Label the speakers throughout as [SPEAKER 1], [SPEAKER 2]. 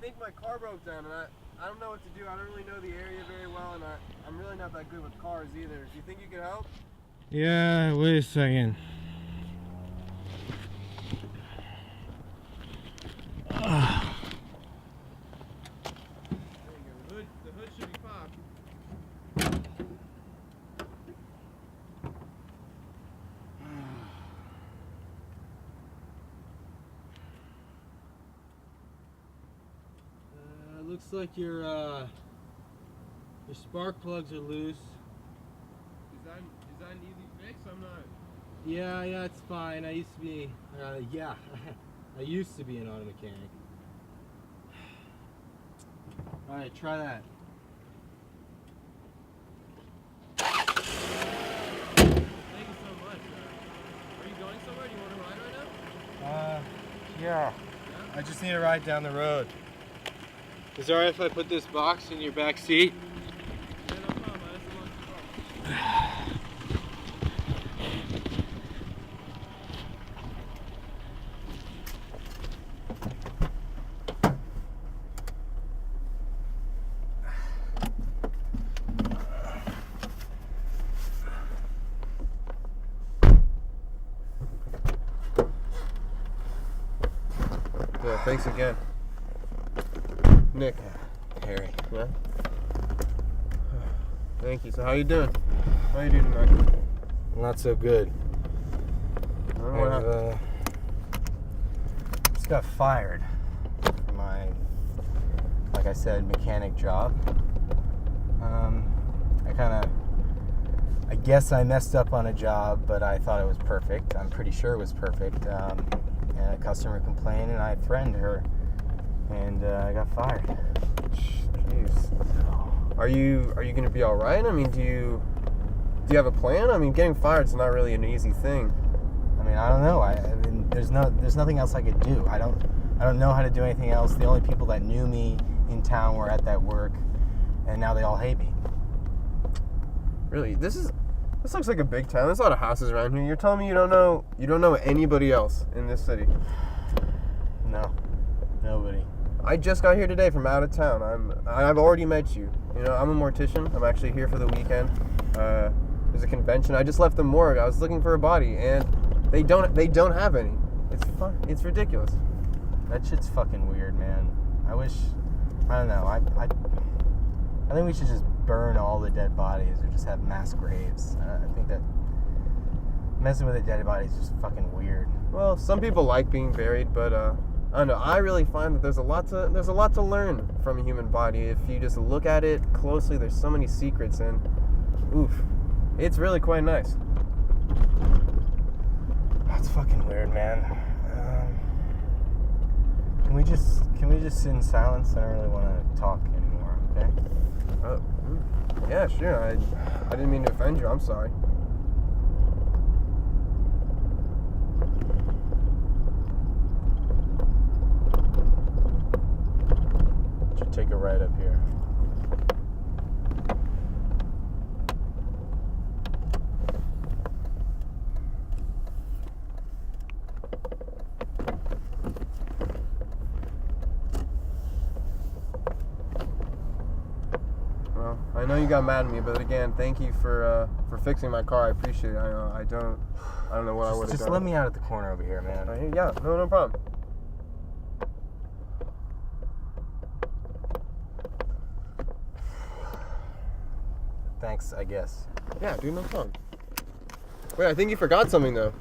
[SPEAKER 1] think my car broke down, and I don't know what to do. I don't really know the area very well, and I'm really not that good with cars either. Do you think you could help?
[SPEAKER 2] Yeah, wait a second.
[SPEAKER 1] There you go. The hood should be popped. Looks like your spark plugs are loose. Is that an easy fix? I'm not. Yeah, it's fine. I used to be. I used to be an auto mechanic. All right, try that. Thank you so much. Are you going somewhere? Do you want to ride right now?
[SPEAKER 2] Yeah. I just need a ride down the road. Is it alright if I put this box in your back seat?
[SPEAKER 1] Yeah, no problem. That's a long car. Yeah, thanks again. Nick.
[SPEAKER 2] Harry.
[SPEAKER 1] Yeah? Thank you. So how you doing? How you doing tonight?
[SPEAKER 2] Not so good.
[SPEAKER 1] What happened?
[SPEAKER 2] Just got fired from my, like I said, mechanic job. I guess I messed up on a job, but I thought it was perfect. I'm pretty sure it was perfect. And a customer complained, and I threatened her, and I got fired.
[SPEAKER 1] Jeez. Are you going to be all right? I mean, do you have a plan? I mean, getting fired is not really an easy thing.
[SPEAKER 2] I mean, I don't know. I mean, there's nothing else I could do. I don't know how to do anything else. The only people that knew me in town were at that work, and now they all hate me.
[SPEAKER 1] Really? This looks like a big town. There's a lot of houses around here. You're telling me you don't know anybody else in this city?
[SPEAKER 2] No, nobody.
[SPEAKER 1] I just got here today from out of town. I've already met you. You know, I'm a mortician. I'm actually here for the weekend. There's a convention. I just left the morgue. I was looking for a body, and they don't have any. It's fun. It's ridiculous.
[SPEAKER 2] That shit's fucking weird, man. I don't know. I think we should just burn all the dead bodies or just have mass graves. I think that messing with a dead body is just fucking weird.
[SPEAKER 1] Well, some people like being buried, but I don't know. I really find that there's a lot to learn from a human body if you just look at it closely. There's so many secrets, and oof, it's really quite nice.
[SPEAKER 2] That's fucking weird, man. Can we just sit in silence? I don't really want to talk anymore. Okay.
[SPEAKER 1] Yeah, sure. I didn't mean to offend you. I'm sorry.
[SPEAKER 2] Should take a ride up here.
[SPEAKER 1] Well, I know you got mad at me, but again, thank you for fixing my car. I appreciate it. I don't know what I would have done.
[SPEAKER 2] Just let me out at the corner over here, man.
[SPEAKER 1] Yeah, no problem.
[SPEAKER 2] Thanks, I guess.
[SPEAKER 1] Yeah, dude, no problem. Wait, I think you forgot something though.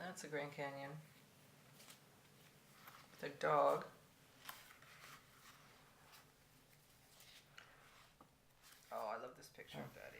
[SPEAKER 3] That's a Grand Canyon. With a dog. Oh, I love this picture of Daddy.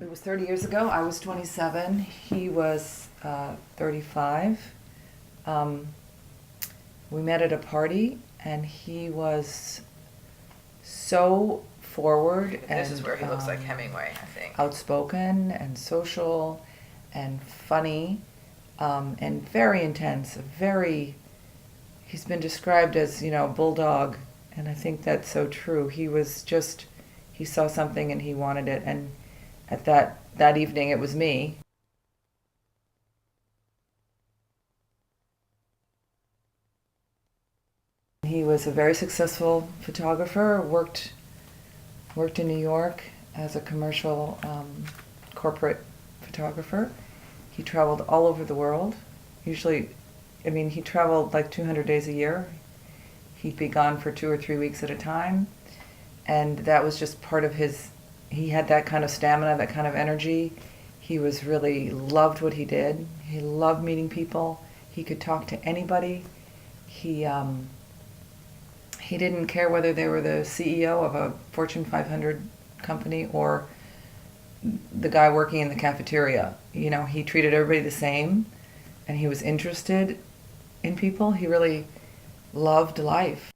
[SPEAKER 3] It was 30 years ago. I was 27. He was 35. We met at a party, and he was so forward.
[SPEAKER 4] This is where he looks like Hemingway, I think.
[SPEAKER 3] Outspoken and social and funny, and very intense. He's been described as, bulldog, and I think that's so true. He saw something and he wanted it, and at that evening it was me. He was a very successful photographer, worked in New York as a commercial corporate photographer. He traveled all over the world. Usually, he traveled like 200 days a year. He'd be gone for 2 or 3 weeks at a time. And that was just part of he had that kind of stamina, that kind of energy. He really loved what he did. He loved meeting people. He could talk to anybody. He didn't care whether they were the CEO of a Fortune 500 company or the guy working in the cafeteria. He treated everybody the same, and he was interested in people. He really loved life.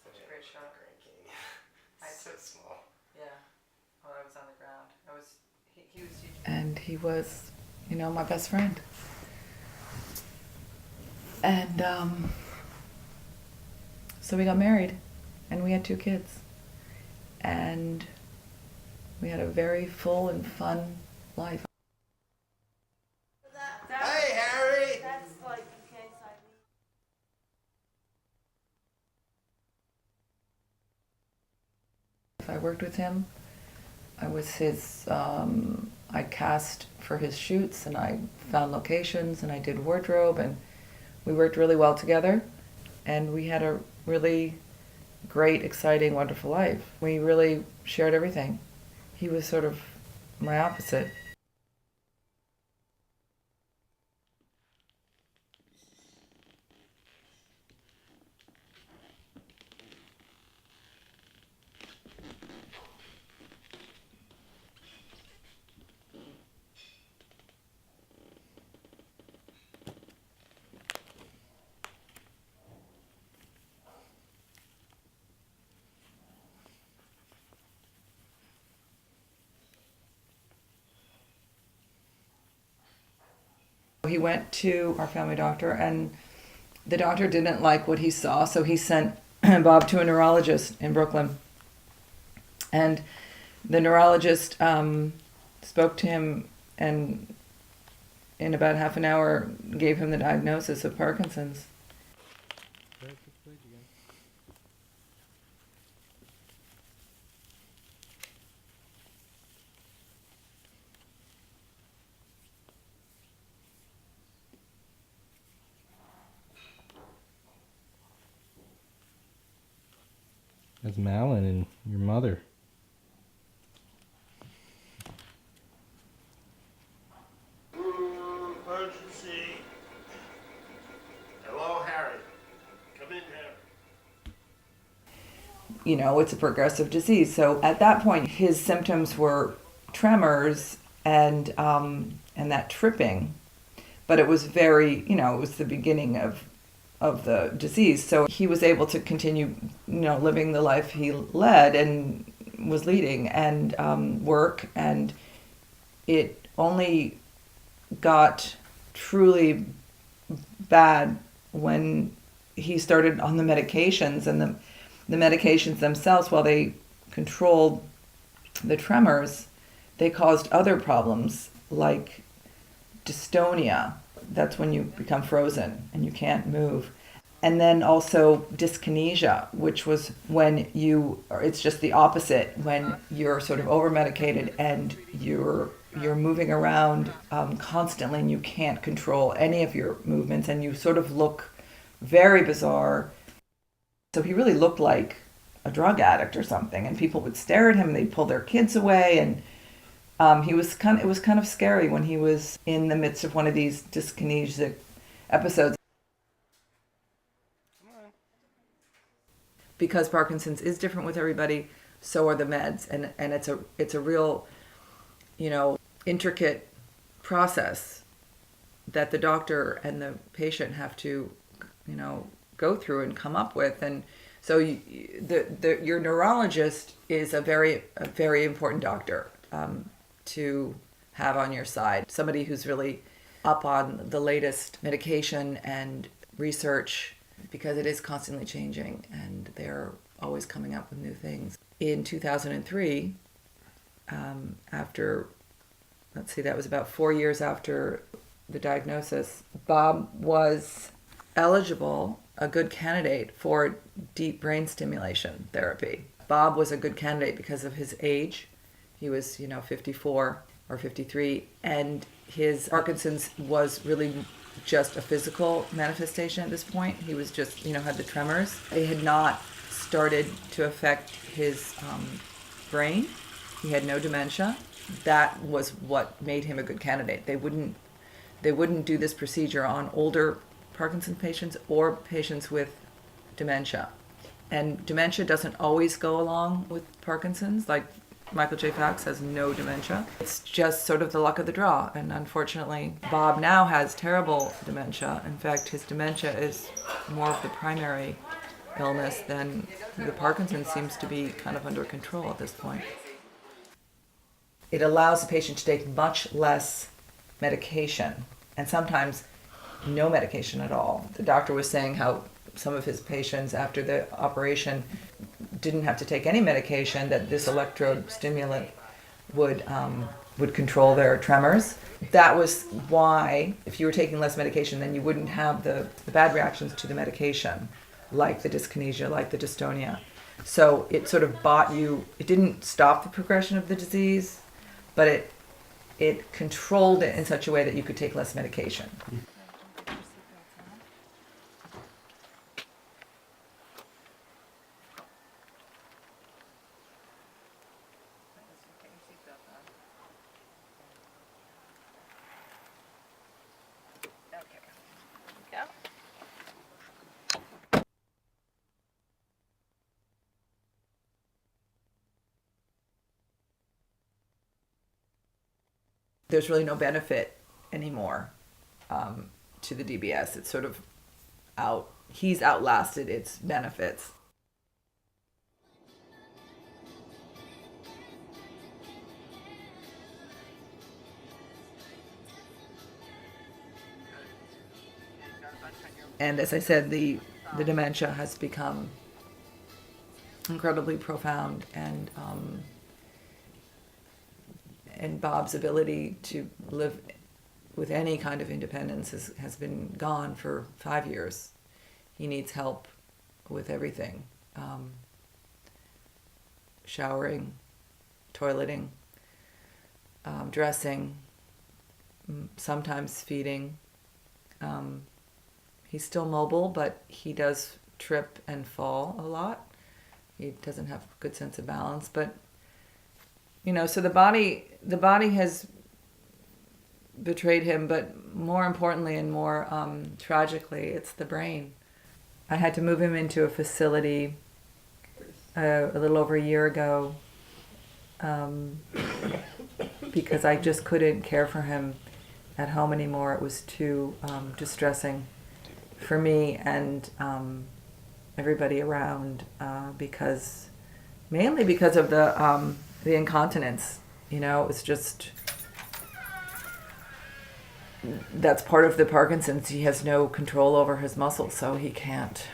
[SPEAKER 4] Such a great shot.
[SPEAKER 2] Grand Canyon.
[SPEAKER 4] It's so
[SPEAKER 2] small.
[SPEAKER 4] Yeah. While I was on the ground, he was huge.
[SPEAKER 3] And he was, my best friend. And so we got married, and we had 2 kids. And we had a very full and fun life.
[SPEAKER 2] Hey, Harry!
[SPEAKER 5] That's like in case I leave.
[SPEAKER 3] I worked with him. I was I cast for his shoots, and I found locations, and I did wardrobe, and we worked really well together. And we had a really great, exciting, wonderful life. We really shared everything. He was sort of my opposite. He went to our family doctor, and the doctor didn't like what he saw, so he sent Bob to a neurologist in Brooklyn. And the neurologist spoke to him, and in about half an hour gave him the diagnosis of Parkinson's.
[SPEAKER 2] That's Malin and your mother.
[SPEAKER 6] Emergency. Hello, Harry. Come in, Harry.
[SPEAKER 3] It's a progressive disease. So at that point, his symptoms were tremors and that tripping. But it was it was the beginning of the disease. So he was able to continue, living the life he led and was leading, and work. And it only got truly bad when he started on the medications, and the medications themselves, while they controlled the tremors, they caused other problems like dystonia. That's when you become frozen and you can't move. And then also dyskinesia, which was when it's just the opposite, when you're sort of over-medicated and you're moving around constantly, and you can't control any of your movements, and you sort of look very bizarre. So he really looked like a drug addict or something, and people would stare at him and they'd pull their kids away, and it was kind of scary when he was in the midst of one of these dyskinesic episodes. Because Parkinson's is different with everybody, so are the meds, and it's a real, intricate process that the doctor and the patient have to, go through and come up with. And so your neurologist is a very important doctor to have on your side. Somebody who's really up on the latest medication and research, because it is constantly changing and they're always coming up with new things. In 2003, that was about 4 years after the diagnosis, Bob was eligible, a good candidate for deep brain stimulation therapy. Bob was a good candidate because of his age. He was, 54 or 53, and his Parkinson's was really just a physical manifestation at this point. He was just, had the tremors. They had not started to affect his brain. He had no dementia. That was what made him a good candidate. They wouldn't do this procedure on older Parkinson's patients or patients with dementia. And dementia doesn't always go along with Parkinson's. Like Michael J. Fox has no dementia. It's just sort of the luck of the draw. And unfortunately, Bob now has terrible dementia. In fact, his dementia is more of the primary illness than the Parkinson's seems to be kind of under control at this point. It allows the patient to take much less medication, and sometimes no medication at all. The doctor was saying how some of his patients after the operation didn't have to take any medication, that this electrode stimulant would control their tremors. That was why, if you were taking less medication, then you wouldn't have the bad reactions to the medication, like the dyskinesia, like the dystonia. So it sort of it didn't stop the progression of the disease, but it controlled it in such a way that you could take less medication. There's really no benefit anymore to the DBS. It's sort of he's outlasted its benefits. And as I said, the dementia has become incredibly profound, and Bob's ability to live with any kind of independence has been gone for 5 years. He needs help with everything. Showering, toileting, dressing, sometimes feeding. He's still mobile, but he does trip and fall a lot. He doesn't have a good sense of balance, but so the body has betrayed him, but more importantly and more tragically, it's the brain. I had to move him into a facility a little over a year ago because I just couldn't care for him at home anymore. It was too distressing for me and everybody around mainly because of the incontinence. It's just, that's part of the Parkinson's. He has no control over his muscles, so he can't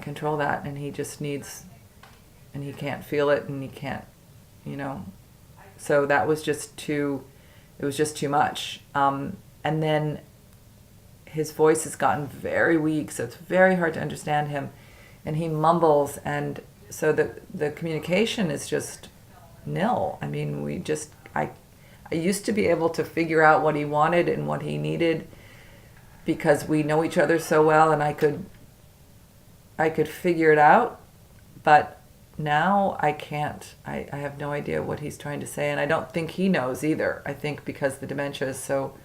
[SPEAKER 3] control that, and he just needs, and he can't feel it, and he can't, so that was just too much. And then his voice has gotten very weak, so it's very hard to understand him, and he mumbles, and so the communication is just nil. I mean, I used to be able to figure out what he wanted and what he needed, because we know each other so well, and I could figure it out, but now I can't. I have no idea what he's trying to say, and I don't think he knows either. I think because the dementia is so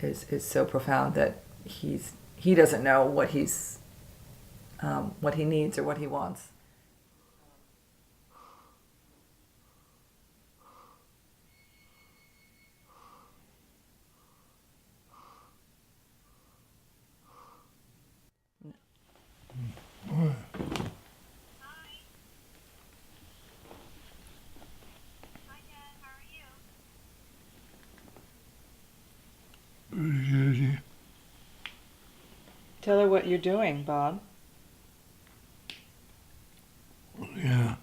[SPEAKER 3] is so profound that he doesn't know what he needs or what he wants. Tell her what you're doing, Bob.
[SPEAKER 5] Yeah,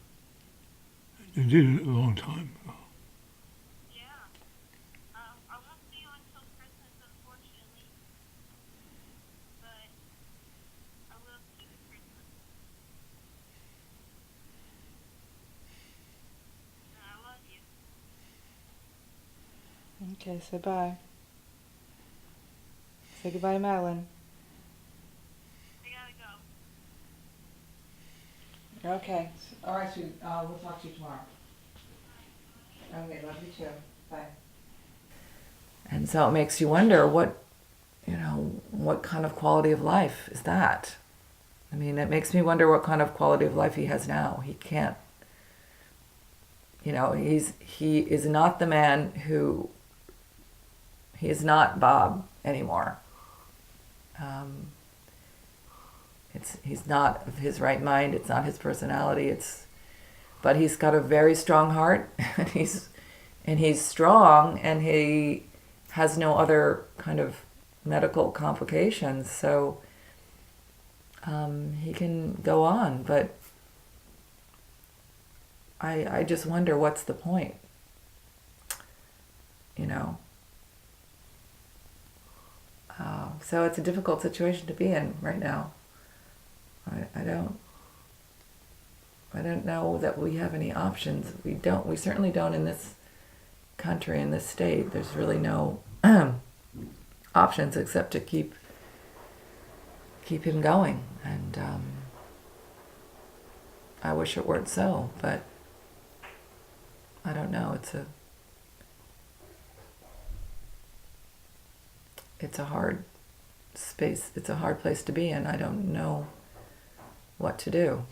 [SPEAKER 5] I did it a long time ago.
[SPEAKER 7] Yeah. I won't see you until Christmas, unfortunately. But I will see you at Christmas. And I love you.
[SPEAKER 3] Okay, say bye. Say goodbye to Madeline.
[SPEAKER 7] I gotta go.
[SPEAKER 3] Okay. All right, sweet. We'll talk to you tomorrow. Okay, love you too. Bye. And so it makes you wonder what kind of quality of life is that? I mean, it makes me wonder what kind of quality of life he has now. He can't, he is not the man he is not Bob anymore. He's not of his right mind. It's not his personality. But he's got a very strong heart, and he's strong, and he has no other kind of medical complications, so he can go on. But I just wonder what's the point, So it's a difficult situation to be in right now. I don't know that we have any options. We certainly don't in this country, in this state. There's really no options except to keep him going. And I wish it weren't so, but I don't know. It's a hard space. It's a hard place to be in. I don't know what to do.